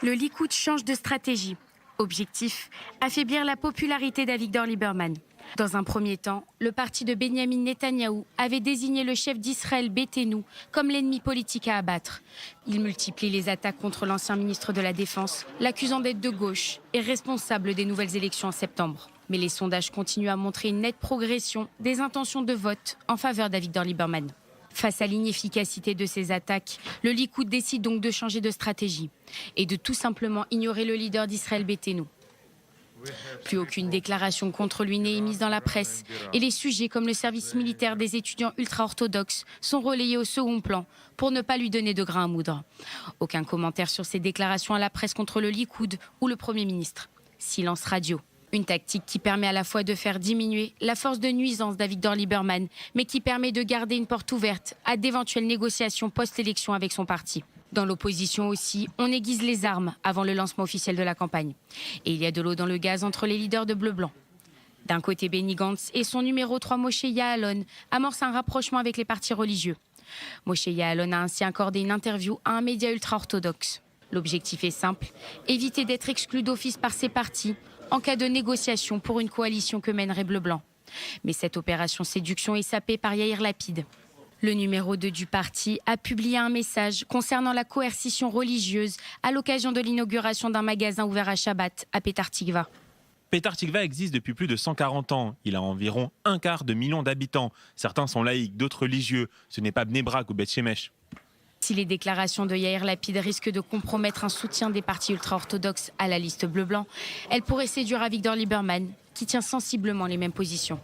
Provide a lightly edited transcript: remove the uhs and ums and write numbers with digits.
Le Likoud change de stratégie. Objectif, affaiblir la popularité d'Avigdor Lieberman. Dans un premier temps, le parti de Benyamin Netanyahou avait désigné le chef d'Israël Bethénou comme l'ennemi politique à abattre. Il multiplie les attaques contre l'ancien ministre de la Défense, l'accusant d'être de gauche et responsable des nouvelles élections en septembre. Mais les sondages continuent à montrer une nette progression des intentions de vote en faveur d'Avigdor Lieberman. Face à l'inefficacité de ces attaques, le Likoud décide donc de changer de stratégie et de tout simplement ignorer le leader d'Israël Bethénou. Plus aucune déclaration contre lui n'est émise dans la presse et les sujets comme le service militaire des étudiants ultra-orthodoxes sont relayés au second plan pour ne pas lui donner de grain à moudre. Aucun commentaire sur ces déclarations à la presse contre le Likoud ou le Premier ministre. Silence radio. Une tactique qui permet à la fois de faire diminuer la force de nuisance d'Avigdor Lieberman, mais qui permet de garder une porte ouverte à d'éventuelles négociations post-élection avec son parti. Dans l'opposition aussi, on aiguise les armes avant le lancement officiel de la campagne. Et il y a de l'eau dans le gaz entre les leaders de Bleu-Blanc. D'un côté, Benny Gantz et son numéro 3 Moshe Ya'alon amorcent un rapprochement avec les partis religieux. Moshe Ya'alon a ainsi accordé une interview à un média ultra-orthodoxe. L'objectif est simple, éviter d'être exclu d'office par ces partis en cas de négociation pour une coalition que mènerait Bleu-Blanc. Mais cette opération séduction est sapée par Yair Lapid. Le numéro 2 du parti a publié un message concernant la coercition religieuse à l'occasion de l'inauguration d'un magasin ouvert à Shabbat à Petah Tikva. Petah Tikva existe depuis plus de 140 ans. Il a environ 1/4 million d'habitants. Certains sont laïcs, d'autres religieux. Ce n'est pas Bnei Brak ou Beth Shemesh. Si les déclarations de Yair Lapid risquent de compromettre un soutien des partis ultra-orthodoxes à la liste bleu-blanc, elles pourraient séduire Avigdor Lieberman, qui tient sensiblement les mêmes positions.